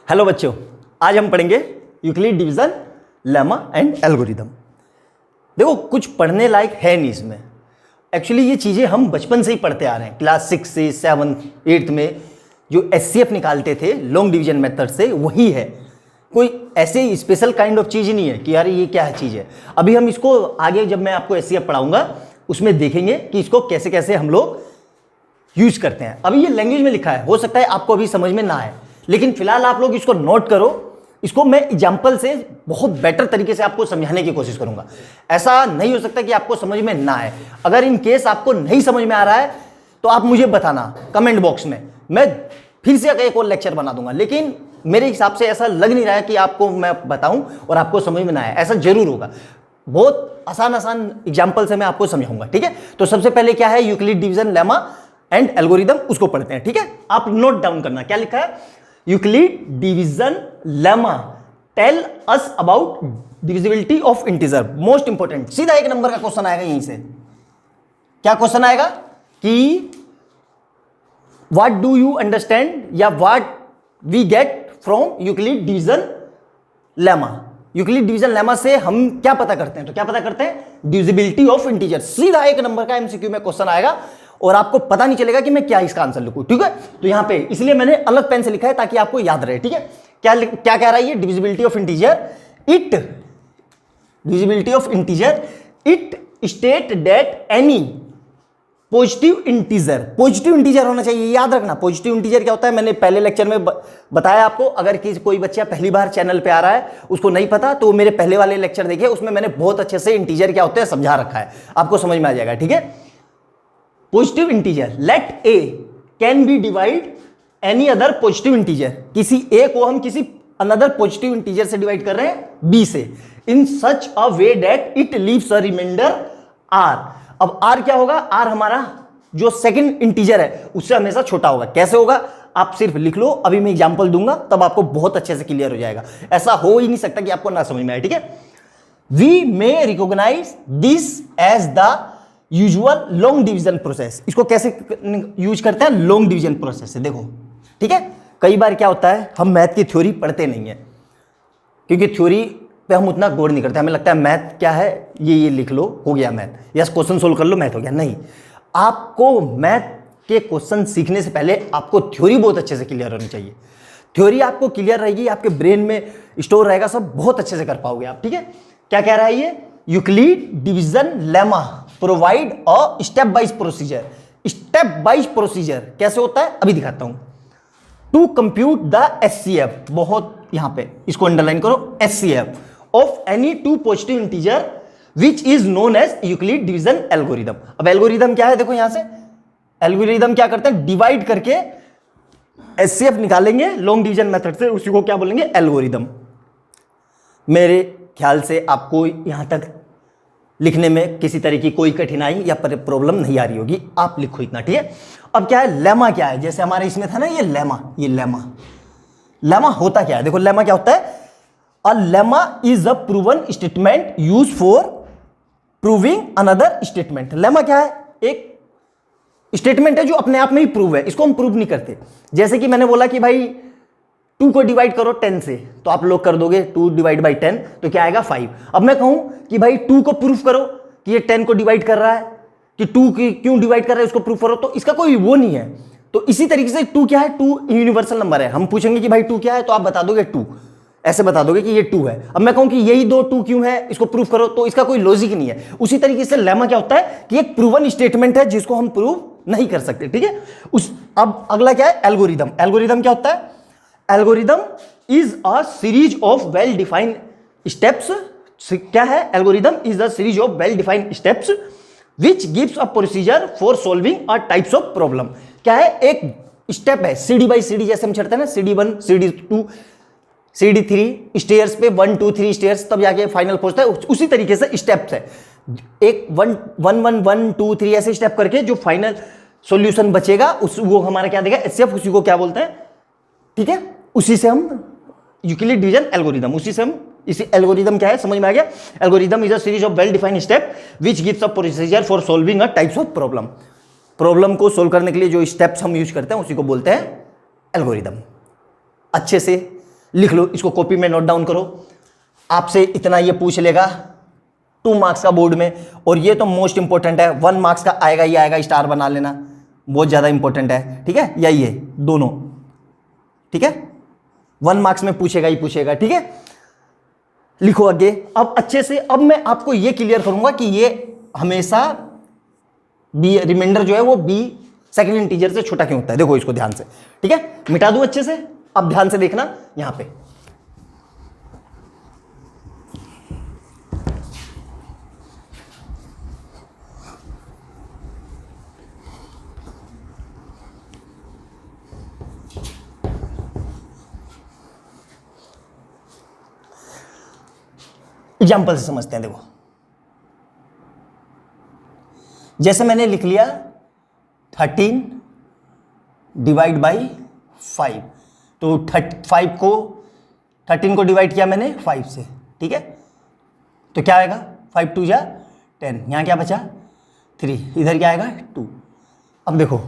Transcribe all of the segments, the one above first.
Hello बच्चों, आज हम पढ़ेंगे Euclid division, lemma and algorithm. देखो, कुछ पढ़ने लायक है नहीं इसमें। एक्चुअली ये चीज़ें हम बचपन से ही पढ़ते आ रहे हैं। क्लास 6 से 7 8 में जो एचसीएफ निकालते थे लॉन्ग डिवीजन मेथड से, वही है। कोई ऐसे स्पेशल काइंड ऑफ चीज़ नहीं है कि यार ये क्या चीज़ है। अभी हम इसको आगे जब मैं आपको एचसीएफ पढ़ाऊंगा उसमें देखेंगे कि इसको कैसे कैसे हम लोग यूज करते हैं। अभी ये लैंग्वेज में लिखा है, हो सकता है आपको अभी समझ में ना आए, लेकिन फिलहाल आप लोग इसको नोट करो। इसको मैं एग्जाम्पल से बहुत बेटर तरीके से आपको समझाने की कोशिश करूंगा। ऐसा नहीं हो सकता कि आपको समझ में ना आए। अगर इन केस आपको नहीं समझ में आ रहा है तो आप मुझे बताना कमेंट बॉक्स में, मैं फिर से एक और लेक्चर बना दूंगा। लेकिन मेरे हिसाब से ऐसा लग नहीं रहा है कि आपको मैं बताऊं और आपको समझ में ना आए। ऐसा जरूर होगा। बहुत आसान एग्जाम्पल से मैं आपको समझाऊंगा, ठीक है। तो सबसे पहले क्या है, Euclid division, lemma and algorithm, उसको पढ़ते हैं, ठीक है। आप नोट डाउन करना, क्या लिखा है, Euclid division lemma tell us about divisibility of integer. Most important, सीधा 1 नंबर का क्वेश्चन आएगा यहीं से। क्या क्वेश्चन आएगा कि व्हाट डू यू अंडरस्टैंड या what we get from Euclid division lemma. यूक्लिड डिवीजन लेमा से हम क्या पता करते हैं, तो क्या पता करते हैं, डिविजिबिलिटी ऑफ इंटीजर। सीधा 1 नंबर का एमसीक्यू में क्वेश्चन आएगा और आपको पता नहीं चलेगा कि मैं क्या इसका आंसर लिखूं, ठीक है। तो यहां पे इसलिए मैंने अलग पेन से लिखा है ताकि आपको याद रहे, ठीक है। क्या कह रहा है ये, divisibility of integer, divisibility of integer, it state that any positive integer होना चाहिए। याद रखना, पॉजिटिव इंटीजर क्या होता है, मैंने पहले लेक्चर में बताया आपको। अगर कोई बच्चा पहली बार चैनल पे आ रहा है, उसको नहीं पता, तो मेरे पहले वाले लेक्चर देखिए, उसमें मैंने बहुत अच्छे से इंटीजर क्या होते हैं समझा रखा है, आपको समझ में आ जाएगा, ठीक है। Positive integer, let a can be divide any other positive integer. किसी ए को हम किसी अनदर पॉजिटिव इंटीजर से डिवाइड कर रहे हैं, बी से, in such a way that it leaves a remainder r. अब आर क्या होगा, आर हमारा जो सेकंड इंटीजर है उससे हमेशा छोटा होगा। कैसे होगा, आप सिर्फ लिख लो, अभी मैं एग्जांपल दूंगा तब आपको बहुत अच्छे से क्लियर हो जाएगा। ऐसा हो ही नहीं सकता कि आपको ना समझ में आए, ठीक है। We may recognise this as the usual long division process. इसको कैसे यूज करते हैं, लॉन्ग डिवीजन प्रोसेस से, देखो, ठीक है। कई बार क्या होता है, हम मैथ की थ्योरी पढ़ते नहीं है, क्योंकि थ्योरी पे हम उतना गौर नहीं करते। हमें लगता है मैथ क्या है, ये लिख लो, हो गया मैथ, या क्वेश्चन सोल्व कर लो, मैथ हो गया। नहीं, आपको मैथ के क्वेश्चन सीखने से पहले आपको थ्योरी बहुत अच्छे से क्लियर होनी चाहिए। थ्योरी आपको क्लियर रहेगी, आपके ब्रेन में स्टोर रहेगा, सब बहुत अच्छे से कर पाओगे आप, ठीक है। क्या कह रहा है ये, Euclid division lemma provide a step wise procedure. Step wise procedure कैसे होता है, अभी दिखाता हूं। टू कंप्यूट द एचसीएफ, बहुत यहां पे इसको अंडरलाइन करो, HCF of any two positive integer which is known as Euclid division algorithm. अब एल्गोरिदम क्या है, देखो यहां से एल्गोरिदम क्या करते हैं, डिवाइड करके एचसीएफ निकालेंगे लॉन्ग डिवीजन मेथड से, उसी को क्या बोलेंगे, एल्गोरिदम। मेरे ख्याल से आपको यहां तक लिखने में किसी तरह की कोई कठिनाई या प्रॉब्लम नहीं आ रही होगी, आप लिखो इतना, ठीक है। अब क्या है, लेमा क्या है, जैसे हमारे इसमें था ना ये लेमा होता क्या है, देखो लेमा क्या होता है, a lemma is a proven statement use for proving another statement. Lemma क्या है, एक स्टेटमेंट है जो अपने आप में ही प्रूव है, इसको हम प्रूव नहीं करते। जैसे कि मैंने बोला कि भाई 2 को डिवाइड करो 10 से, तो आप लोग कर दोगे 2 डिवाइड बाई 10, तो क्या आएगा 5। अब मैं कहूं कि भाई 2 को प्रूफ करो कि ये 10 को डिवाइड कर रहा है, कि 2 की क्यों डिवाइड कर रहा है उसको प्रूफ करो, तो इसका कोई वो नहीं है। तो इसी तरीके से 2 क्या है, 2 यूनिवर्सल नंबर है। हम पूछेंगे कि भाई 2 क्या है, तो आप बता दोगे 2, ऐसे बता दोगे कि ये 2 है। अब मैं कहूं कि यही 2 क्यों है, इसको प्रूफ करो, तो इसका कोई लॉजिक नहीं है। उसी तरीके से लेमा क्या होता है कि एक प्रूवन स्टेटमेंट है जिसको हम प्रूव नहीं कर सकते, ठीक है। अब अगला क्या है, एल्गोरिदम। एल्गोरिदम क्या होता है, algorithm is a series of well defined steps. क्या है, algorithm is a series of well defined steps which gives a procedure for solving a types of problem. क्या है, एक स्टेप है, सीडी बाई सीडी, जैसे हम चढ़ते हैं ना, CD1 CD2 CD3 स्टेयर्स पे, 1 2 3 स्टेयर्स, तब जाके फाइनल पहुंचता है। उसी तरीके से स्टेप्स है, एक 1 1 1 2 3 ऐसे स्टेप करके जो फाइनल सॉल्यूशन बचेगा वो हमारा क्या देगा, एचसीएफ, उसी को क्या बोलते हैं, ठीक है। उसी से हम यूक्लिड डिवीजन एल्गोरिदम, उसी से हम इसी एल्गोरिदम क्या है, समझ में आ गया। Algorithm is a series of well defined step which gives a procedure for solving a types of problem. Problem को सोल्व करने के लिए जो स्टेप्स हम यूज करते हैं उसी को बोलते हैं एल्गोरिदम। अच्छे से लिख लो, इसको कॉपी में नोट डाउन करो। आपसे इतना ये पूछ लेगा 2 मार्क्स का बोर्ड में, और ये तो मोस्ट इंपॉर्टेंट है, 1 मार्क्स का आएगा ही आएगा, स्टार बना लेना, बहुत ज़्यादा इंपॉर्टेंट है, ठीक है, या ये दोनों, ठीक है, 1 मार्क्स में पूछेगा ही पूछेगा, ठीक है। लिखो आगे। अब अच्छे से, अब मैं आपको ये क्लियर करूंगा कि ये हमेशा बी रिमाइंडर जो है वो बी सेकंड इंटीजर से छोटा क्यों होता है। देखो इसको ध्यान से, ठीक है, मिटा दूं अच्छे से। अब ध्यान से देखना यहां पे, एग्जाम्पल से समझते हैं। देखो जैसे मैंने लिख लिया 13 डिवाइड बाई 5, तो 13 को डिवाइड किया मैंने 5 से, ठीक है, तो क्या आएगा 5 2 जा 10, यहां क्या बचा 3, इधर क्या आएगा 2। अब देखो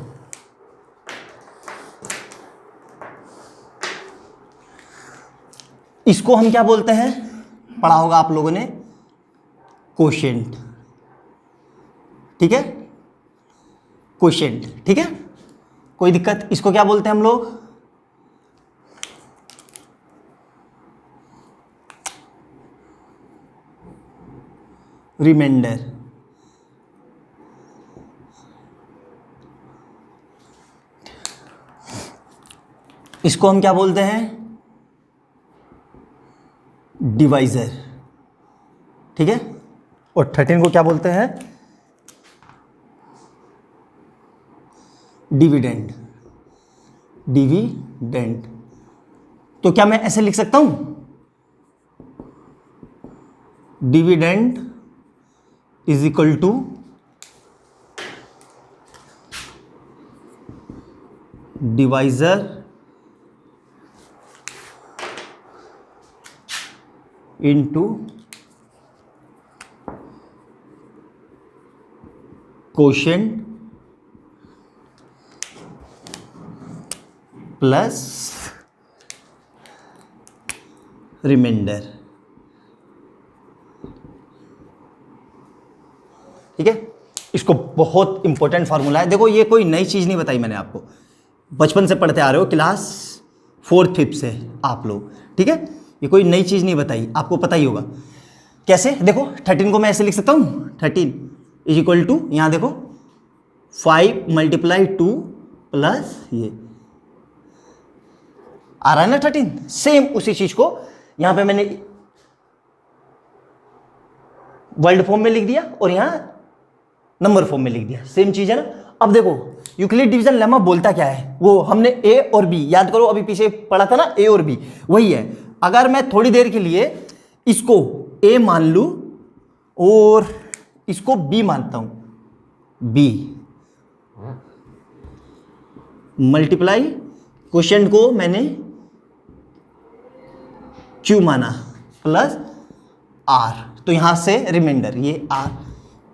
इसको हम क्या बोलते हैं, पढ़ा होगा आप लोगों ने, कोशेंट, ठीक है, कोशेंट, ठीक है, कोई दिक्कत। इसको क्या बोलते हैं हम लोग, रिमाइंडर। इसको हम क्या बोलते हैं, डिवाइजर, ठीक है, और 13 को क्या बोलते हैं, डिविडेंड, डिविडेंड। तो क्या मैं ऐसे लिख सकता हूं, dividend is equal to divisor into quotient plus remainder, ठीक है। इसको बहुत इंपॉर्टेंट फार्मूला है। देखो ये कोई नई चीज नहीं बताई मैंने आपको, बचपन से पढ़ते आ रहे हो, क्लास 4th 5th से आप लोग, ठीक है, ये कोई नई चीज नहीं बताई, आपको पता ही होगा। कैसे, देखो 13 को मैं ऐसे लिख सकता हूं, 13 इज इक्वल टू, यहां देखो 5 मल्टीप्लाई 2 प्लस ये आ रहा है ना 13, सेम उसी चीज को यहां पे मैंने वर्ड फॉर्म में लिख दिया और यहां नंबर फॉर्म में लिख दिया, सेम चीज है ना। अब देखो यूक्लिड डिवीजन लेमा बोलता क्या है, वो हमने ए और बी याद करो, अभी पीछे पढ़ा था ना, ए और बी वही है। अगर मैं थोड़ी देर के लिए इसको ए मान लूं और इसको बी मानता हूं, बी मल्टीप्लाई क्वोशिएंट को मैंने क्यू माना प्लस आर, तो यहां से रिमाइंडर ये आर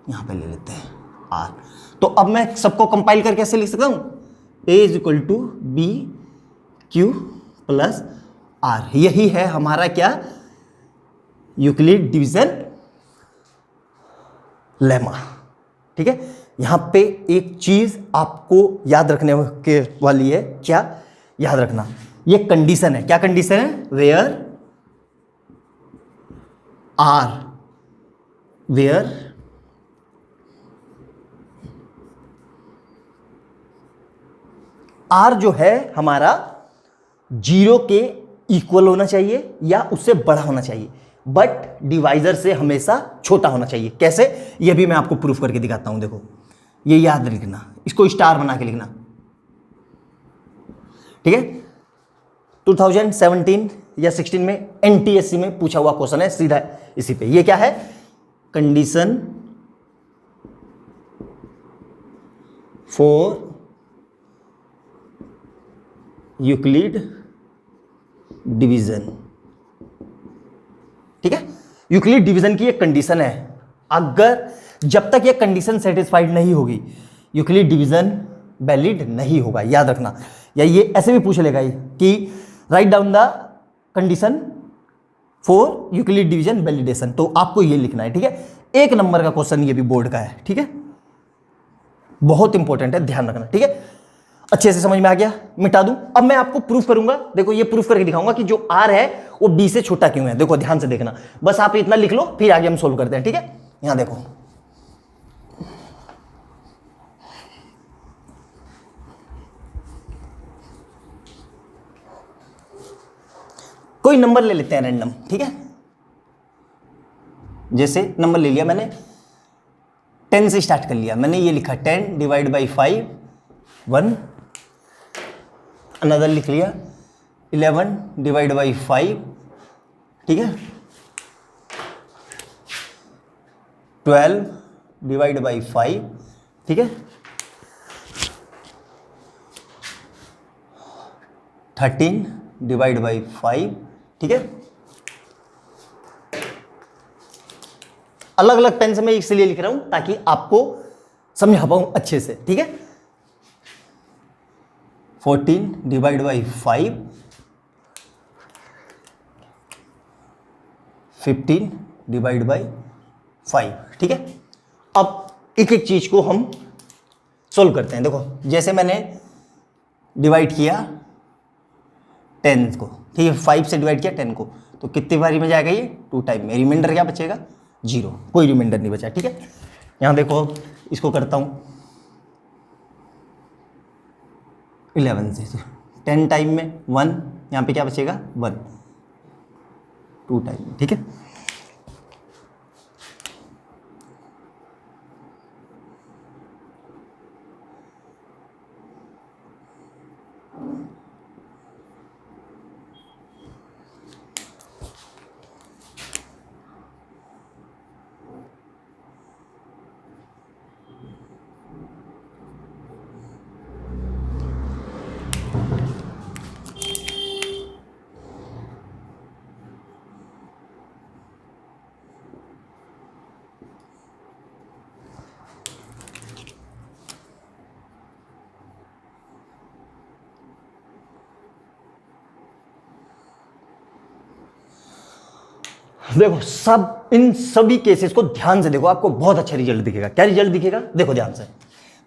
यहां पे ले लेते हैं आर। तो अब मैं सबको कंपाइल करके कैसे लिख सकता हूं, a is equal to b q plus r. यही है हमारा क्या, यूक्लिड डिवीजन लेमा, ठीक है। यहां पे एक चीज आपको याद रखने के वाली है, क्या याद रखना, ये कंडीशन है। क्या कंडीशन है, वेयर आर जो है हमारा 0 के इक्वल होना चाहिए या उससे बड़ा होना चाहिए, बट डिवाइजर से हमेशा छोटा होना चाहिए। कैसे, ये भी मैं आपको प्रूफ करके दिखाता हूं। देखो ये याद रखना, इसको स्टार बना के लिखना, ठीक है। 2017 या 16 में एनटीएससी में पूछा हुआ क्वेश्चन है सीधा इसी पे। ये क्या है, कंडीशन फॉर यूक्लिड डिवीजन, ठीक है। यूक्लिड डिवीजन की एक कंडीशन है, अगर जब तक ये कंडीशन सेटिस्फाइड नहीं होगी यूक्लिड डिवीजन वैलिड नहीं होगा, याद रखना। या ये ऐसे भी पूछ लेगा कि write down the condition for Euclid division validation. तो आपको ये लिखना है, ठीक है। 1 नंबर का क्वेश्चन ये भी बोर्ड का है, ठीक है, बहुत इंपॉर्टेंट है, ध्यान रखना, ठीक है। अच्छे से समझ में आ गया, मिटा दूं। अब मैं आपको प्रूफ करूंगा, देखो ये प्रूफ करके दिखाऊंगा कि जो आर है वो बी से छोटा क्यों है। देखो ध्यान से देखना, बस आप इतना लिख लो, फिर आगे हम सोल्व करते हैं, ठीक है। यहां देखो, कोई नंबर ले लेते हैं रैंडम, ठीक है। जैसे नंबर ले लिया मैंने, 10 से स्टार्ट कर लिया मैंने, ये लिखा 10 डिवाइड बाई 5 1, अनदर लिख लिया 11 डिवाइड बाई 5, ठीक है, 12 डिवाइड बाई 5, ठीक है, 13 डिवाइड बाई 5, ठीक है। अलग अलग पेन से मैं इसलिए लिख रहा हूं ताकि आपको समझा पाऊं अच्छे से, ठीक है। 14 डिवाइड बाई 5, 15 डिवाइड बाई 5, ठीक है। अब एक एक चीज को हम सोल्व करते हैं। देखो जैसे मैंने डिवाइड किया 10 को, ठीक है, 5 से डिवाइड किया 10 को, तो कितनी बारी में जाएगा ये 2 टाइम में, रिमाइंडर क्या बचेगा 0, कोई रिमाइंडर नहीं बचा, ठीक है। यहां देखो इसको करता हूं 11 से 10 टाइम में 1, यहां पे क्या बचेगा 1, 2 टाइम, ठीक है। देखो सब इन सभी केसेस को ध्यान से देखो, आपको बहुत अच्छा रिजल्ट दिखेगा। क्या रिजल्ट दिखेगा देखो ध्यान से।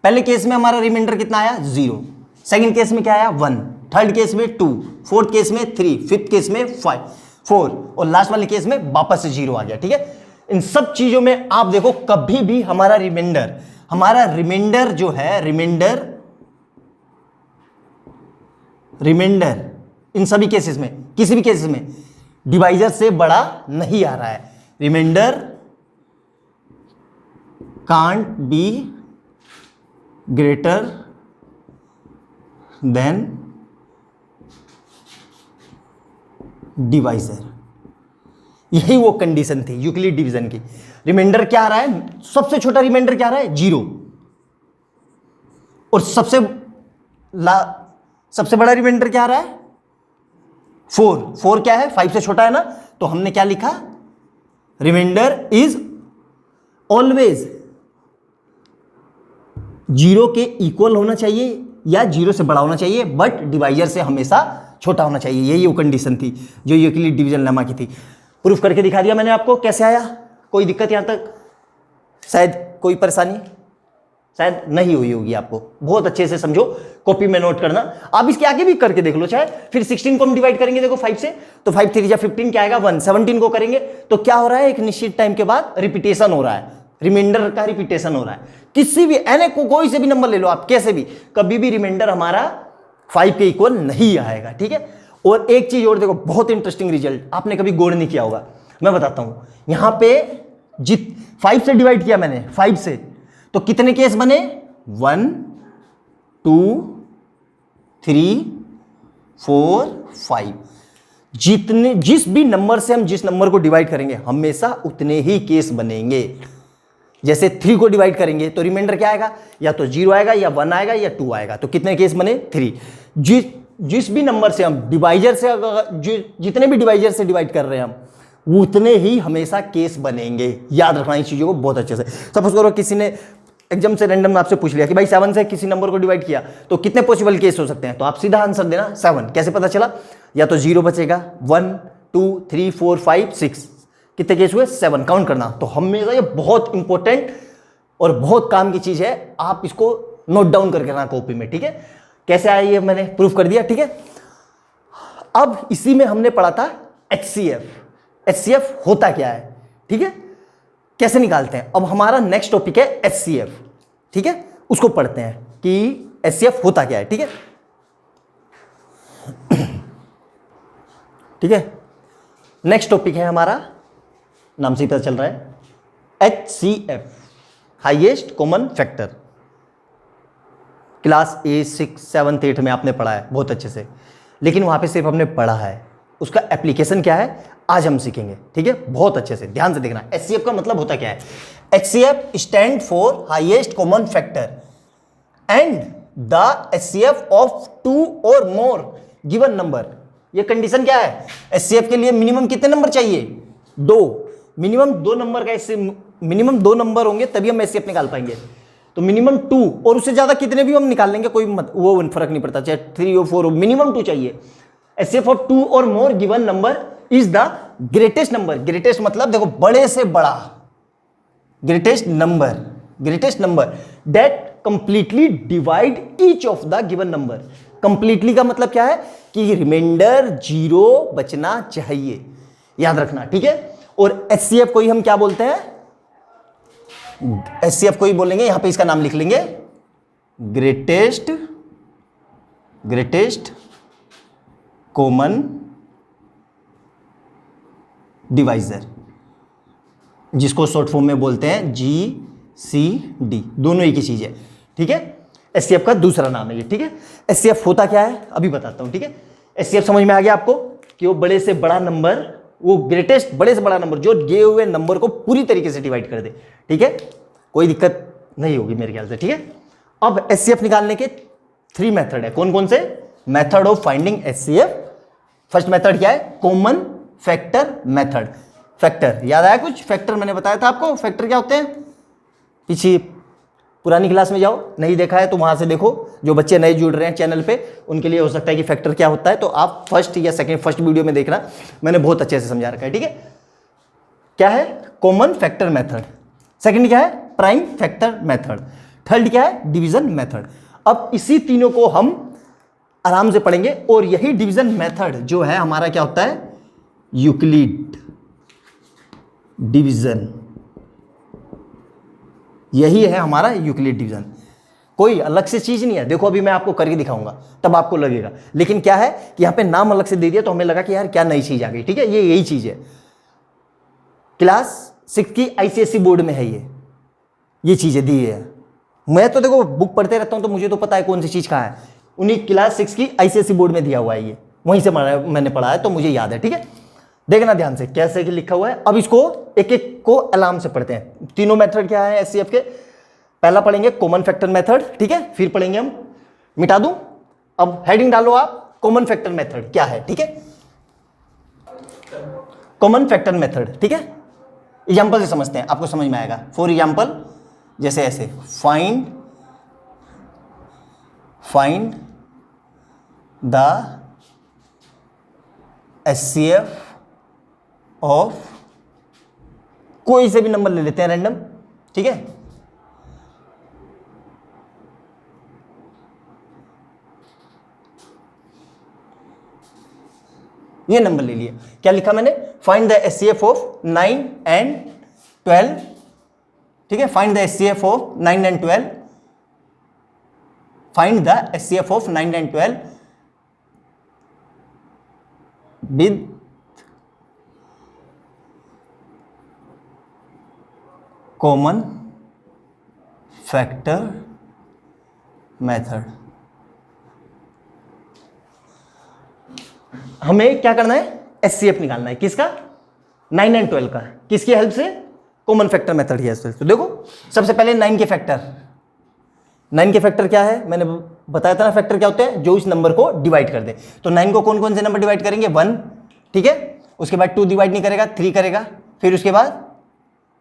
पहले केस में हमारा रिमाइंडर कितना आया 0, सेकंड केस में क्या आया 1, थर्ड केस में 2, फोर्थ केस में 3, फिफ्थ केस में 4 और लास्ट वाले केस में वापस से 0 आ गया, ठीक है। इन सब चीजों में आप देखो कभी भी हमारा रिमाइंडर जो है, रिमाइंडर इन सभी केसेस में, किसी भी केसेस में डिवाइजर से बड़ा नहीं आ रहा है। Remainder can't be greater than divisor, यही वो कंडीशन थी यूक्लिड डिवीजन की। रिमाइंडर क्या आ रहा है, सबसे छोटा रिमाइंडर क्या आ रहा है 0, और सबसे बड़ा रिमाइंडर क्या आ रहा है 4 क्या है 5 से छोटा है ना, तो हमने क्या लिखा, रिमाइंडर इज ऑलवेज 0 के इक्वल होना चाहिए या 0 से बड़ा होना चाहिए, बट डिवाइजर से हमेशा छोटा होना चाहिए। यही वो कंडीशन थी जो यूक्लिड डिवीजन लेमा की थी। प्रूफ करके दिखा दिया मैंने आपको, कैसे आया, कोई दिक्कत यहां तक, शायद कोई परेशानी शायद नहीं हुई होगी आपको। बहुत अच्छे से समझो, कॉपी में नोट करना। आप इसके आगे भी करके देख लो चाहे। फिर 16 को हम डिवाइड करेंगे देखो 5 से, तो 5 3 या 15 क्या आएगा 1। 17 को करेंगे तो क्या हो रहा है, एक निश्चित टाइम के बाद रिपीटेशन हो रहा है, रिमाइंडर का रिपीटेशन हो रहा है। किसी भी एन को कोई से भी नंबर ले लो आप, कैसे भी, कभी भी रिमाइंडर हमारा 5 के इक्वल नहीं आएगा, ठीक है। और एक चीज और देखो, बहुत इंटरेस्टिंग रिजल्ट, आपने कभी गौर नहीं किया होगा, मैं बताता हूं। यहां पे 5 से डिवाइड किया मैंने, 5 से, तो कितने केस बने 1 2 3 4 5। जिस भी नंबर से हम जिस नंबर को डिवाइड करेंगे हमेशा उतने ही केस बनेंगे। जैसे 3 को डिवाइड करेंगे तो रिमाइंडर क्या आएगा, या तो 0 आएगा या 1 आएगा या 2 आएगा, तो कितने केस बने 3। जिस भी नंबर से हम डिवाइजर से, जितने भी डिवाइजर से डिवाइड कर रहे हैं हम, उतने ही हमेशा केस बनेंगे। याद रखना इस चीजों को बहुत अच्छे से। सपोज करो किसी ने एकदम से रैंडम आपसे पूछ लिया कि भाई 7 से किसी नंबर को डिवाइड किया तो कितने पॉसिबल केस हो सकते हैं, तो आप सीधा आंसर देना 7। कैसे पता चला? या तो 0 बचेगा, 1 2 3 4 5 6, कितने केस हुए? 7। काउंट करना। तो हमेशा ये बहुत इंपॉर्टेंट और बहुत काम की चीज है, आप इसको नोट डाउन करके रखना कॉपी में, ठीक है। कैसे आया ये मैंने प्रूफ कर दिया, ठीक है। अब इसी में हमने पढ़ा था HCF। HCF होता क्या है, ठीक है, कैसे निकालते हैं। अब हमारा नेक्स्ट टॉपिक है HCF, ठीक है, उसको पढ़ते हैं कि HCF होता क्या है, ठीक है। ठीक है, नेक्स्ट टॉपिक है हमारा, नाम से ही पता चल रहा है, HCF, highest common factor. Class 8 6 7 8 में आपने पढ़ा है बहुत अच्छे से, लेकिन वहां पे सिर्फ हमने पढ़ा है, उसका एप्लीकेशन क्या है आज हम सीखेंगे, ठीक है। बहुत अच्छे से ध्यान से देखना। HCF का मतलब होता क्या है? HCF stand for highest common factor and the HCF of 2 और मोर गिवन नंबर। ये कंडीशन क्या है? HCF के लिए मिनिमम कितने नंबर चाहिए? 2। मिनिमम 2 नंबर का, इससे मिनिमम 2 नंबर होंगे तभी हम HCF निकाल पाएंगे। तो मिनिमम 2, और उससे ज्यादा कितने भी हम निकाल लेंगे, कोई वो फर्क नहीं पड़ता, चाहे 3 और 4 हो, मिनिमम 2 चाहिए। HCF ऑफ 2 और more given number is the greatest number. Greatest मतलब देखो बड़े से बड़ा, greatest number that completely divide each of the given number. Completely का मतलब क्या है कि रिमाइंडर 0 बचना चाहिए, याद रखना, ठीक है। और HCF को ही हम क्या बोलते हैं? HCF को ही बोलेंगे, यहां पे इसका नाम लिख लेंगे, ग्रेटेस्ट कॉमन डिवाइजर, जिसको शॉर्ट फॉर्म में बोलते हैं GCD। दोनों एक ही चीज है, ठीक है। HCF का दूसरा नाम है ये, ठीक है। HCF होता क्या है अभी बताता हूं, ठीक है। HCF समझ में आ गया आपको कि वो बड़े से बड़ा नंबर, वो ग्रेटेस्ट बड़े से बड़ा नंबर जो दिए हुए नंबर को पूरी तरीके से डिवाइड कर दे, ठीक है। कोई दिक्कत नहीं होगी मेरे ख्याल से, ठीक है। अब HCF निकालने के 3 मेथड है। कौन कौन से? Method of finding HCF। First method क्या है? Common factor method. फैक्टर याद आया कुछ? फैक्टर मैंने बताया था आपको, फैक्टर क्या होते हैं। पीछे पुरानी क्लास में जाओ, नहीं देखा है तो वहां से देखो। जो बच्चे नए जुड़ रहे हैं चैनल पे, उनके लिए हो सकता है कि फैक्टर क्या होता है, तो आप फर्स्ट या फर्स्ट वीडियो में देखना, मैंने बहुत अच्छे से समझा रखा है, ठीक है। क्या है? Common factor method. सेकंड क्या है? Prime factor method. थर्ड क्या है? Division method. अब इसी तीनों को हम आराम से पढ़ेंगे, और यही डिवीजन मेथड जो है हमारा क्या होता है? Euclid division. यही है हमारा यूक्लिड डिवीजन, कोई अलग से चीज नहीं है। देखो अभी मैं आपको करके दिखाऊंगा तब आपको लगेगा, लेकिन क्या है कि यहां पे नाम अलग से दे दिया तो हमें लगा कि यार क्या नई चीज आ गई, ठीक है। ये यही चीज है, क्लास 6 की ICSE बोर्ड में है ये चीजें दी है। मैं तो देखो बुक पढ़ते रहता हूं तो मुझे तो पता है कौन सी चीज कहां है। उन्हीं क्लास 6 की ICSE बोर्ड में दिया हुआ है, ये वहीं से मैंने पढ़ा है तो मुझे याद है, ठीक है। देखना ध्यान से कैसे लिखा हुआ है। अब इसको एक एक को आराम से पढ़ते हैं। तीनों मेथड क्या है HCF के? पहला पढ़ेंगे कॉमन फैक्टर मेथड, ठीक है, फिर पढ़ेंगे हम, मिटा दूं अब हेडिंग डालो आप, कॉमन फैक्टर मेथड क्या है, ठीक है। कॉमन फैक्टर मेथड, ठीक है। एग्जांपल से समझते हैं, आपको समझ में आएगा। फॉर एग्जांपल जैसे ऐसे, फाइंड द HCF ऑफ, कोई से भी नंबर ले लेते हैं रैंडम, ठीक है। ये नंबर ले लिया, क्या लिखा मैंने? Find the HCF of 9 and 12, ठीक है। Find the HCF of 9 and 12, find the HCF of 9 and 12 with common factor method. हमें क्या करना है? HCF निकालना है, किसका? 9 and 12 का। किसकी हेल्प से? कॉमन फैक्टर मेथड की हेल्प से। तो देखो सबसे पहले 9 के फैक्टर। 9 के फैक्टर क्या है? मैंने बताया था ना, फैक्टर क्या होते हैं? जो इस नंबर को डिवाइड कर दे। तो 9 को कौन कौन से नंबर डिवाइड करेंगे? 1, ठीक है। उसके बाद 2 डिवाइड नहीं करेगा, 3 करेगा, फिर उसके बाद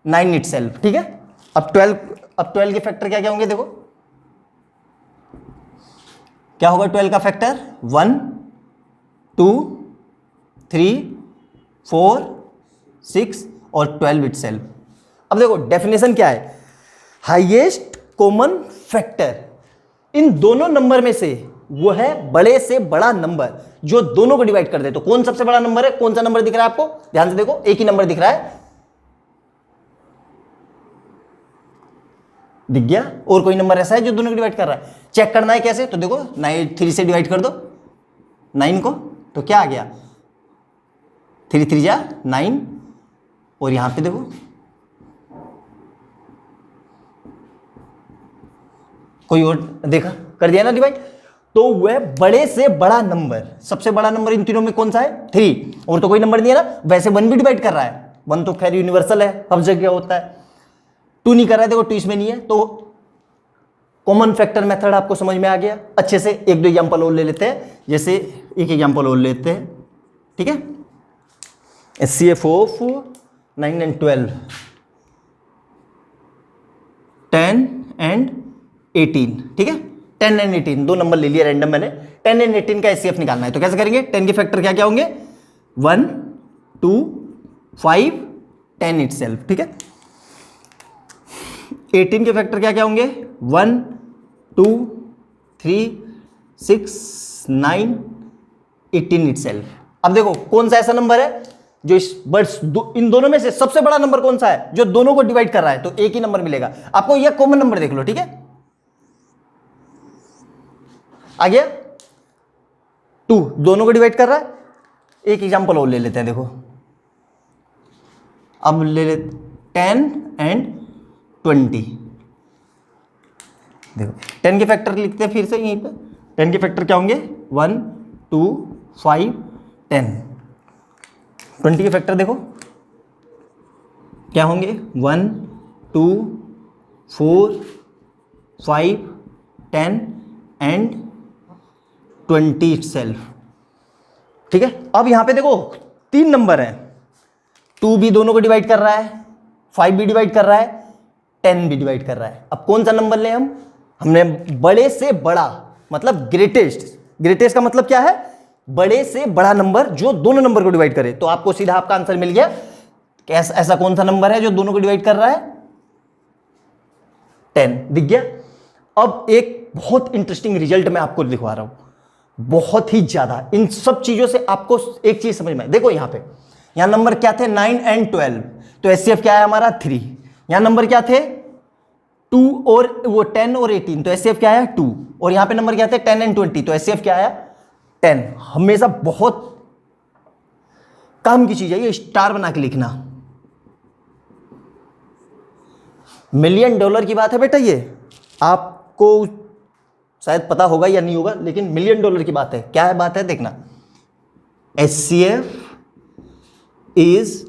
9 इटसेल्फ, ठीक है। अब 12 अब 12 के फैक्टर क्या क्या होंगे देखो, क्या होगा 12 का फैक्टर 1 2 3 4 6 और 12 इटसेल्फ। अब देखो डेफिनेशन क्या है, हाईएस्ट कॉमन फैक्टर इन दोनों नंबर में से वो है बड़े से बड़ा नंबर जो दोनों को डिवाइड कर दे। तो कौन सबसे बड़ा नंबर है, कौन सा नंबर दिख रहा है आपको, ध्यान से देखो, एक ही नंबर दिख रहा है, दिख गया, और कोई नंबर ऐसा है जो दोनों को डिवाइड कर रहा है। चेक करना है कैसे, तो देखो 3 से डिवाइड कर दो 9 को, तो क्या आ गया 3 3 जा 9, और यहां पे देखो कोई और देखा, कर दिया ना डिवाइड। तो वह बड़े से बड़ा नंबर, सबसे बड़ा नंबर इन तीनों में कौन सा है 3, और तो कोई नंबर नहीं है ना, वैसे 1 भी डिवाइड कर रहा है, 1 तो खैर यूनिवर्सल है, हर जगह होता है, 2 नहीं कर रहा है, देखो 2 इसमें नहीं है। तो कॉमन फैक्टर मेथड आपको समझ में आ गया अच्छे से। एक दो एग्जांपल और ले लेते हैं, जैसे एक एग्जांपल और लेते हैं, ठीक है, HCF ऑफ 9 and 12 10 and 18, ठीक है, 10 and 18 दो नंबर ले लिया रैंडम मैंने, 10 and 18 का HCF निकालना है। तो कैसे करेंगे, 10 के फैक्टर क्या क्या होंगे 1 2 5 10 इटसेल्फ, ठीक है। 18 के फैक्टर क्या क्या होंगे 1 2 3 6 9 18 इटसेल्फ। अब देखो कौन सा ऐसा नंबर है जो इन दोनों में से सबसे बड़ा नंबर कौन सा है जो दोनों को डिवाइड कर रहा है, तो एक ही नंबर मिलेगा आपको, यह कॉमन नंबर देख लो, ठीक है। आ गया 2 दोनों को डिवाइड कर रहा है। एक एग्जांपल और ले लेते हैं, देखो अब ले लेते 10 and 20, देखो 10 के फैक्टर लिखते हैं फिर से यहीं पे, 10 के फैक्टर क्या होंगे 1 2 5 10। 20 के फैक्टर देखो क्या होंगे 1 2 4 5 10 एंड 20 इटसेल्फ, ठीक है। अब यहां पे देखो 3 नंबर हैं, 2 भी दोनों को डिवाइड कर रहा है, 5 भी डिवाइड कर रहा है, 10 भी डिवाइड कर रहा है। अब कौन सा नंबर लें हमने बड़े से बड़ा, मतलब ग्रेटेस्ट। ग्रेटेस्ट का मतलब क्या है, बड़े से बड़ा नंबर जो दोनों नंबर को डिवाइड करे। तो आपको सीधा आपका आंसर मिल गया कि ऐसा कौन सा नंबर है जो दोनों को डिवाइड कर रहा है 10, दिख गया। अब एक बहुत इंटरेस्टिंग रिजल्ट मैं आपको दिखवा रहा हूं, बहुत ही ज्यादा। इन सब चीजों से आपको एक चीज समझ में, देखो यहां पे, यहां नंबर क्या थे 9 and 12, तो HCF क्या है हमारा 3। यहां नंबर क्या थे 2 और वो 10 और 18, तो HCF क्या है 2। और यहां पे नंबर क्या थे 10 and 20, तो HCF क्या है 10। हमेशा बहुत काम की चीज है ये, स्टार बना के लिखना। $1 मिलियन की बात है बेटा, ये आपको शायद पता होगा या नहीं होगा, लेकिन $1 मिलियन की बात है। क्या है बात है देखना, HCF is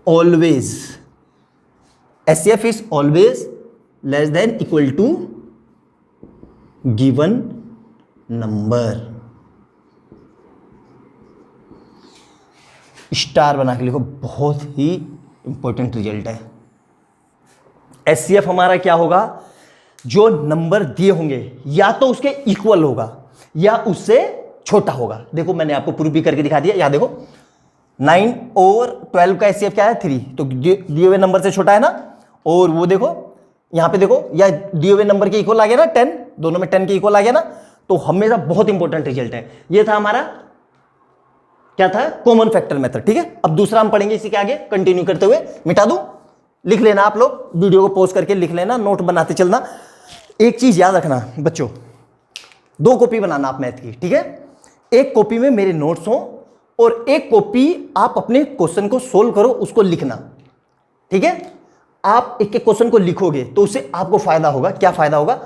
always less than equal to given number. Star बना के लिखो, बहुत ही इंपॉर्टेंट रिजल्ट है। HCF हमारा क्या होगा, जो नंबर दिए होंगे या तो उसके इक्वल होगा या उससे छोटा होगा। देखो मैंने आपको प्रूफ भी करके दिखा दिया, या देखो 9 और 12 का HCF क्या है 3, तो दिए हुए नंबर से छोटा है ना। और वो देखो यहां पे देखो, या दिए हुए नंबर के इक्वल आ गया ना 10, दोनों में 10 के इक्वल आ गया ना, तो हमेशा बहुत इंपॉर्टेंट रिजल्ट है। ये था हमारा क्या था, कॉमन फैक्टर मेथड, ठीक है। अब दूसरा हम पढ़ेंगे इसी के आगे, कंटिन्यू करते हुए। मिटा दूं, लिख लेना आप लोग, वीडियो को पॉज करके लिख लेना, नोट बनाते चलना। एक चीज याद रखना बच्चों, 2 कॉपी बनाना आप मैथ की, ठीक है। एक कॉपी में मेरे नोट्स हो और एक कॉपी आप अपने क्वेश्चन को सोल्व करो, उसको लिखना, ठीक है। आप एक एक क्वेश्चन को लिखोगे तो उससे आपको फायदा होगा। क्या फायदा होगा,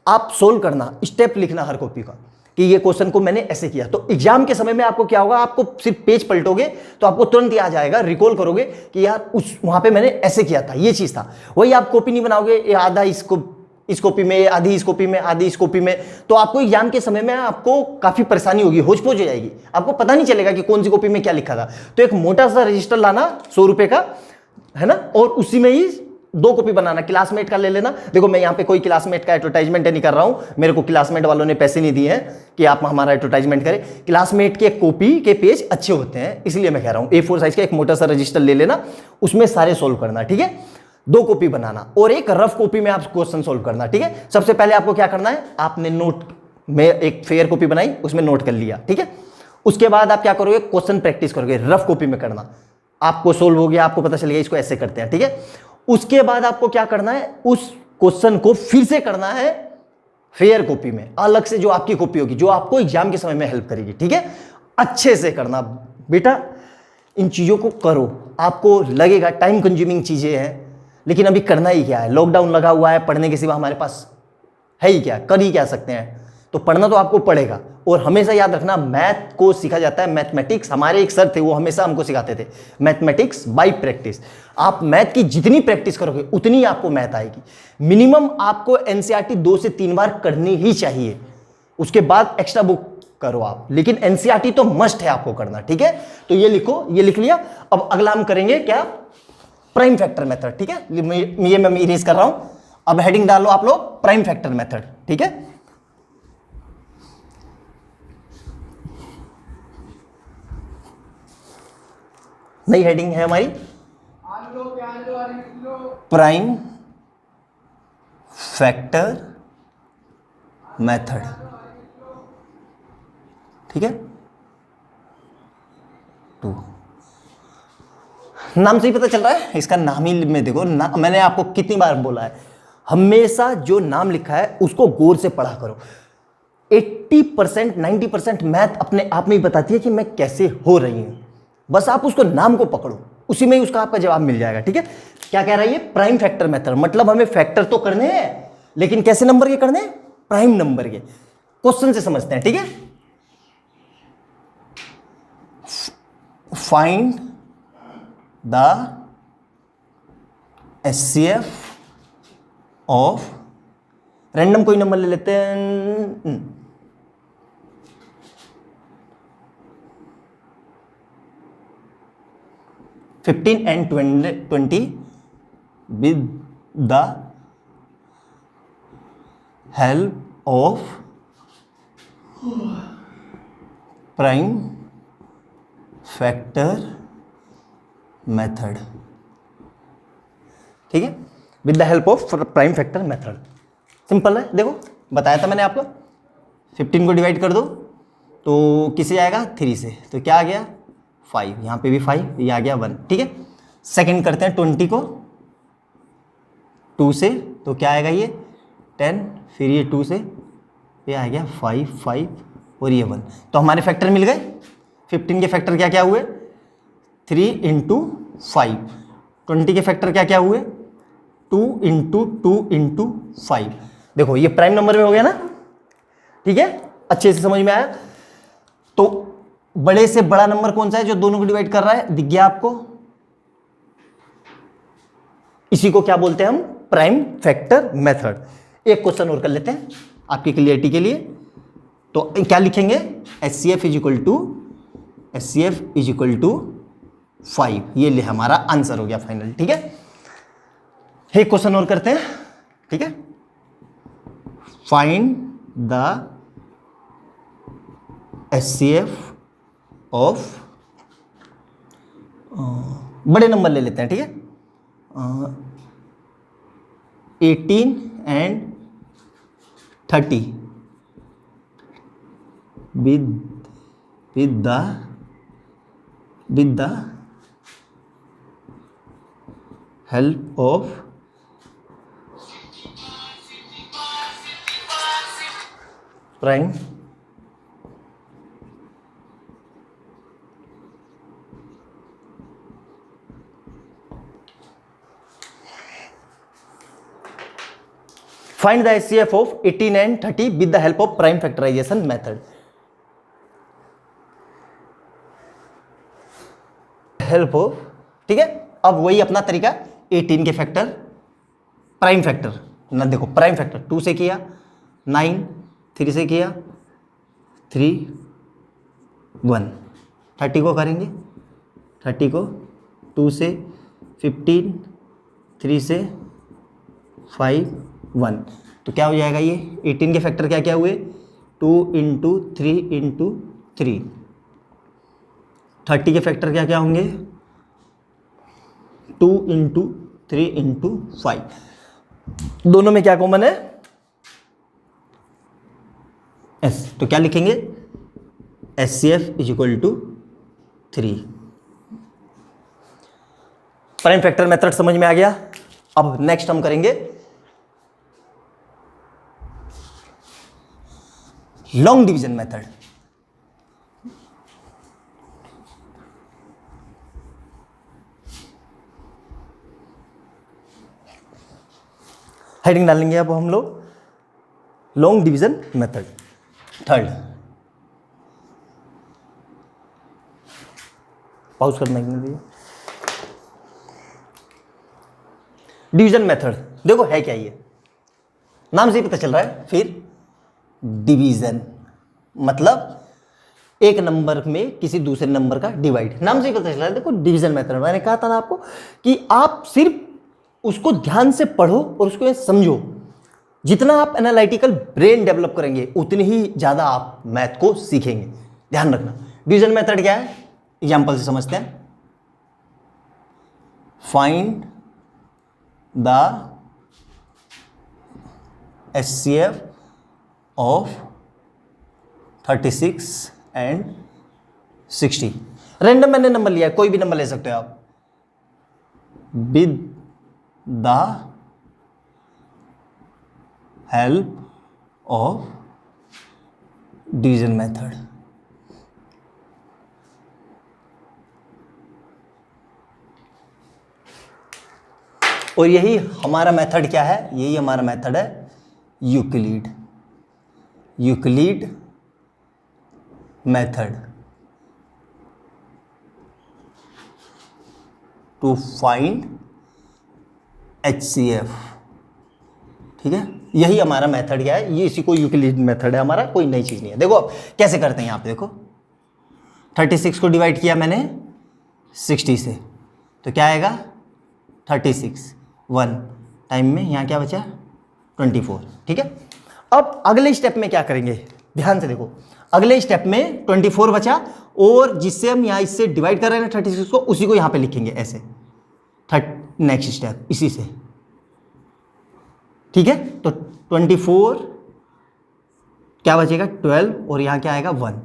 आप सोल्व करना, स्टेप लिखना हर कॉपी का कि ये क्वेश्चन को मैंने ऐसे किया। तो एग्जाम के समय में आपको क्या होगा, आपको सिर्फ पेज पलटोगे तो आपको तुरंत याद जाएगा, रिकॉल करोगे कि यार वहां पे मैंने ऐसे किया था, ये चीज था। वही आप कॉपी नहीं बनाओगे, ये आधा इस कॉपी में, आधी इस कॉपी में, आधी इस कॉपी में, तो आपको एग्जाम के समय में आपको काफी परेशानी होगी, होच पोच हो जाएगी, आपको पता नहीं चलेगा कि कौन सी कॉपी में क्या लिखा था। तो एक मोटा सा रजिस्टर लाना 100 रुपए का, है ना, और उसी में ही 2 कॉपी बनाना, क्लासमेट का ले लेना। देखो मैं यहाँ पे कोई क्लासमेट का एडवर्टाइजमेंट नहीं कर रहा हूँ, मेरे को क्लासमेट वालों ने पैसे नहीं दिए हैं कि आप हमारा एडवर्टाइजमेंट करें। क्लासमेट के कॉपी के पेज अच्छे होते हैं, इसलिए मैं कह रहा हूँ A4 साइज का एक मोटा सा रजिस्टर ले लेना, उसमें सारे सोल्व करना, ठीक है। 2 कॉपी बनाना और एक रफ कॉपी में आप क्वेश्चन सोल्व करना, ठीक है। सबसे पहले आपको क्या करना है, आपने नोट में एक फेयर कॉपी बनाई, उसमें नोट कर लिया, ठीक है। उसके बाद आप क्या करोगे, क्वेश्चन प्रैक्टिस करोगे, रफ कॉपी में करना। आपको सोल्व हो गया, आपको पता चल गया इसको ऐसे करते हैं, ठीक है। उसके बाद आपको क्या करना है, उस क्वेश्चन को फिर से करना है फेयर कॉपी में, अलग से जो आपकी कॉपी होगी, जो आपको एग्जाम के समय में हेल्प करेगी, ठीक है। अच्छे से करना बेटा, इन चीजों को करो। आपको लगेगा टाइम कंज्यूमिंग चीजें हैं, लेकिन अभी करना ही क्या है, लॉकडाउन लगा हुआ है, पढ़ने के सिवा हमारे पास है ही क्या, कर ही क्या सकते हैं, तो पढ़ना तो आपको पड़ेगा। और हमेशा याद रखना, मैथ को सीखा जाता है, मैथमेटिक्स, हमारे एक सर थे वो हमेशा हमको सिखाते थे, मैथमेटिक्स बाय प्रैक्टिस। आप मैथ की जितनी प्रैक्टिस करोगे उतनी आपको मैथ आएगी। मिनिमम आपको एनसीईआरटी 2 से 3 बार करनी ही चाहिए, उसके बाद एक्स्ट्रा बुक करो आप, लेकिन एनसीईआरटी तो मस्ट है आपको करना, ठीक है। तो ये लिखो, ये लिख लिया। अब अगला हम करेंगे क्या, प्राइम फैक्टर मेथड, ठीक है। ये मैं इरेज कर रहा हूं, अब हेडिंग डालो आप लोग प्राइम फैक्टर मेथड, ठीक है। नई हेडिंग है हमारी प्राइम फैक्टर मेथड, ठीक है। 2 नाम से ही पता चल रहा है, इसका नाम ही में देखो ना, मैंने आपको कितनी बार बोला है, हमेशा जो नाम लिखा है उसको गौर से पढ़ा करो। 80% 90% मैथ अपने आप में ही बताती है कि मैं कैसे हो रही हूं, बस आप उसको नाम को पकड़ो, उसी में ही उसका आपका जवाब मिल जाएगा, ठीक है। क्या कह रहा है ये, प्राइम फैक्टर मेथड, मतलब हमें फैक्टर तो करने हैं, लेकिन कैसे नंबर के करने हैं, प्राइम नंबर के। क्वेश्चन से समझते हैं, ठीक है। Find the HCF of, random कोई नंबर ले लेते हैं, 15 and 20 with the help of prime factor method, ठीक है। With the help of prime factor method, simple है, देखो बताया था मैंने आपको। 15 को डिवाइड कर दो तो किससे आएगा, 3 से, तो क्या आ गया 5, यहाँ पे भी 5, ये आ गया 1, ठीक है। सेकंड करते हैं 20 को 2 से, तो क्या आएगा ये 10, फिर ये 2 से, ये आ गया 5 5 और ये 1, तो हमारे फैक्टर मिल गए। 15 के फैक्टर क्या क्या हुए, 3 × 5, 20 के फैक्टर क्या क्या हुए, 2 × 2 × 5। देखो ये प्राइम नंबर में हो गया ना, ठीक है, अच्छे से समझ में आया। तो बड़े से बड़ा नंबर कौन सा है जो दोनों को डिवाइड कर रहा है, दिख गया आपको, इसी को क्या बोलते हैं हम, प्राइम फैक्टर मेथड। एक क्वेश्चन और कर लेते हैं आपकी क्लियरिटी के लिए, तो क्या लिखेंगे, HCF = 5, ये हमारा आंसर हो गया फाइनल, ठीक है। एक क्वेश्चन और करते हैं, ठीक है। फाइंड द HCF ऑफ, बड़े नंबर ले लेते हैं, ठीक है, 18 and 30 with the help of prime find the HCF of 18 and 30 with the help of prime factorization method. Help हो, ठीक है। अब वही अपना तरीका, 18 के फैक्टर, प्राइम फैक्टर ना, देखो प्राइम फैक्टर 2 से किया, 9, 3 से किया, 3 1, 30 को करेंगे, 30 को 2 से, 15 3 से, 1 तो क्या हो जाएगा ये 18 के फैक्टर क्या क्या हुए 2 × 3 × 3 30 के फैक्टर क्या क्या होंगे 2 × 3 × 5 दोनों में क्या कॉमन है s तो क्या लिखेंगे HCF = 3 प्राइम फैक्टर मेथड समझ में आ गया। अब नेक्स्ट हम करेंगे लॉन्ग डिवीजन मेथड। हेडिंग डालेंगे अब हम लोग long division method third. Pause करना है डिवीजन मेथड। देखो है क्या ये नाम से ही पता चल रहा है। फिर डिवीजन मतलब एक नंबर में किसी दूसरे नंबर का डिवाइड, नाम से ही पता चल रहा है। देखो डिवीजन मेथड मैंने कहा था ना आपको कि आप सिर्फ उसको ध्यान से पढ़ो और उसको समझो। जितना आप एनालिटिकल ब्रेन डेवलप करेंगे उतनी ही ज्यादा आप मैथ को सीखेंगे। ध्यान रखना डिवीजन मेथड क्या है, एग्जांपल से समझते हैं। Find the HCF of 36 and 60। Random मैंने नंबर लिया है, कोई भी नंबर ले सकते हो आप। With the help of division method. और यही हमारा मेथड क्या है, यही हमारा मेथड है Euclid method to find HCF। ठीक है, यही हमारा मेथड क्या है, ये इसी को यूक्लिड मेथड है हमारा, कोई नई चीज नहीं है। देखो अब कैसे करते हैं, यहाँ पे देखो 36 को डिवाइड किया मैंने 60 से तो क्या आएगा 36 1 टाइम में यहाँ क्या बचा 24। ठीक है, अब अगले स्टेप में क्या करेंगे, ध्यान से देखो। अगले स्टेप में 24 बचा और जिससे हम यहाँ इससे डिवाइड कर रहे हैं 36 को, उसी को यहाँ पे लिखेंगे ऐसे। नेक्स्ट स्टेप इसी से। ठीक है, तो 24 क्या बचेगा 12 और यहाँ क्या आएगा 1।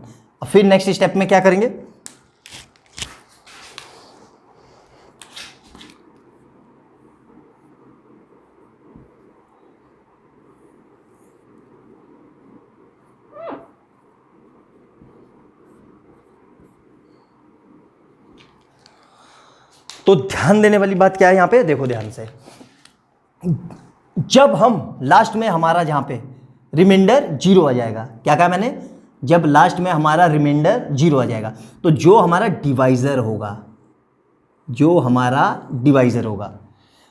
और फिर नेक्स्ट स्टेप में क्या करेंगे, तो ध्यान देने वाली बात क्या है यहाँ पे, देखो ध्यान से। जब हम लास्ट में हमारा जहाँ पे रिमाइंडर 0 आ जाएगा, क्या कहा मैंने, जब लास्ट में हमारा रिमाइंडर 0 आ जाएगा तो जो हमारा डिवाइजर होगा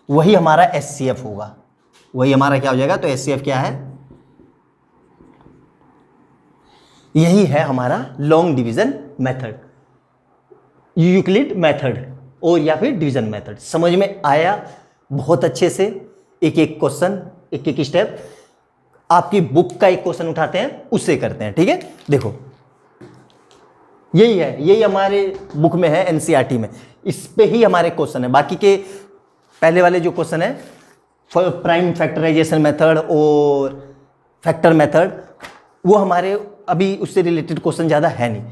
वही हमारा HCF होगा, वही हमारा क्या हो जाएगा। तो HCF क्या है, यही है हमारा long division method, Euclid method और या फिर डिवीजन मेथड। समझ में आया बहुत अच्छे से। एक एक क्वेश्चन, एक एक स्टेप, आपकी बुक का एक क्वेश्चन उठाते हैं उससे करते हैं। ठीक है, देखो यही है, यही हमारे बुक में है NCERT में, इस पे ही हमारे क्वेश्चन है। बाकी के पहले वाले जो क्वेश्चन है प्राइम फैक्टराइजेशन मेथड और फैक्टर मेथड, वो हमारे अभी उससे रिलेटेड क्वेश्चन ज़्यादा है नहीं।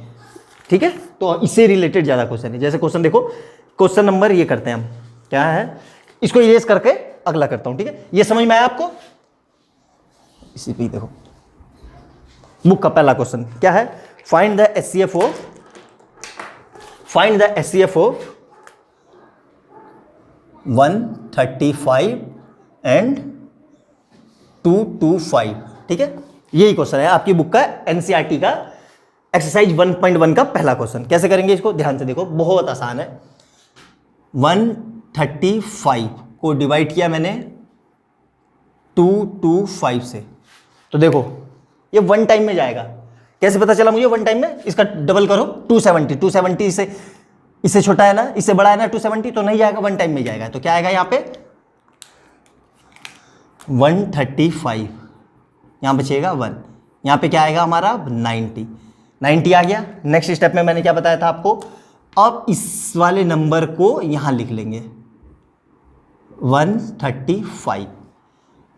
ठीक है, तो इससे रिलेटेड ज़्यादा क्वेश्चन है। जैसे क्वेश्चन देखो, क्वेश्चन नंबर ये करते हैं हम, क्या है, इसको इरेज करके अगला करता हूं। ठीक है, ये समझ में आया आपको। इसी पे देखो बुक का पहला क्वेश्चन क्या है, find the HCF of 135 and 225। ठीक है, यही क्वेश्चन है आपकी बुक का NCERT का एक्सरसाइज 1.1 का पहला क्वेश्चन। कैसे करेंगे इसको, ध्यान से देखो, बहुत आसान है। 135 को डिवाइड किया मैंने 225 से, तो देखो ये 1 टाइम में जाएगा। कैसे पता चला मुझे 1 टाइम में, इसका डबल करो 270 से इससे छोटा है ना, इससे बड़ा है ना 270, तो नहीं जाएगा, 1 टाइम में जाएगा। तो क्या आएगा यहाँ पे 135, यहाँ बचेगा 1, यहाँ पे क्या आएगा हमारा 90 आ गया। नेक्स्ट स्टेप में मैंने क्या बताया था आपको, अब इस वाले नंबर को यहाँ लिख लेंगे 135,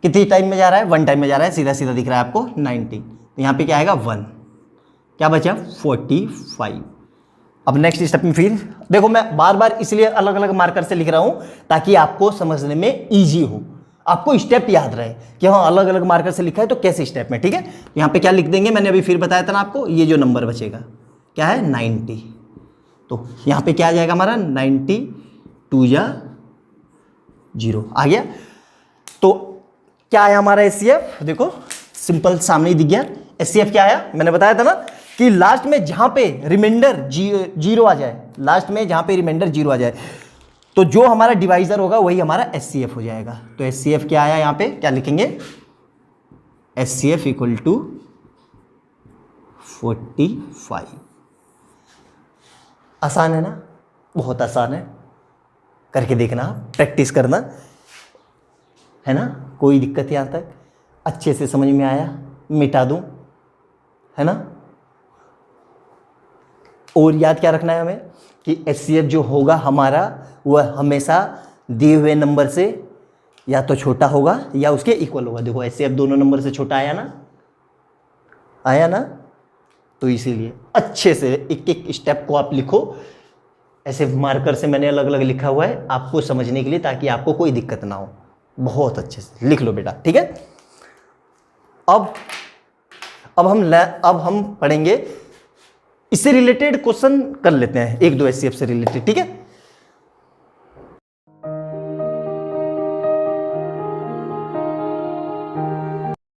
कितनी टाइम में जा रहा है, 1 टाइम में जा रहा है, सीधा सीधा दिख रहा है आपको 90, तो यहाँ पे क्या आएगा 1, क्या बचा 45। अब नेक्स्ट स्टेप में फिर देखो, मैं बार बार इसलिए अलग अलग मार्कर से लिख रहा हूं ताकि आपको समझने में इजी हो, आपको स्टेप याद रहे कि हाँ अलग अलग मार्कर से लिखा है तो कैसे स्टेप में, ठीक है। यहाँ पे क्या लिख देंगे, मैंने अभी फिर बताया था ना आपको, ये जो नंबर बचेगा क्या है 90, तो यहाँ पे क्या आ जाएगा हमारा 90 2 या 0 आ गया। तो क्या आया हमारा HCF, देखो सिंपल सामने ही दिख गया। HCF क्या आया, मैंने बताया था ना कि लास्ट में जहां पे रिमाइंडर 0 आ जाए, लास्ट में जहां पे रिमाइंडर 0 आ जाए तो जो हमारा डिवाइजर होगा वही हमारा HCF हो जाएगा। तो HCF क्या आया, यहां पे क्या लिखेंगे, HCF इक्वल टू 45। आसान है ना, बहुत आसान है, करके देखना, प्रैक्टिस करना, है ना। कोई दिक्कत यहां तक अच्छे से समझ में आया, मिटा दूं, है ना। और याद क्या रखना है हमें कि HCF जो होगा हमारा वह हमेशा दिए हुए नंबर से या तो छोटा होगा या उसके इक्वल होगा। देखो HCF दोनों नंबर से छोटा आया ना, आया ना, तो इसीलिए अच्छे से एक एक स्टेप को आप लिखो, ऐसे मार्कर से मैंने अलग अलग लिखा हुआ है आपको समझने के लिए, ताकि आपको कोई दिक्कत ना हो। बहुत अच्छे से लिख लो बेटा, ठीक है। अब हम पढ़ेंगे इससे रिलेटेड क्वेश्चन कर लेते हैं, 1-2 HCF से रिलेटेड, ठीक है।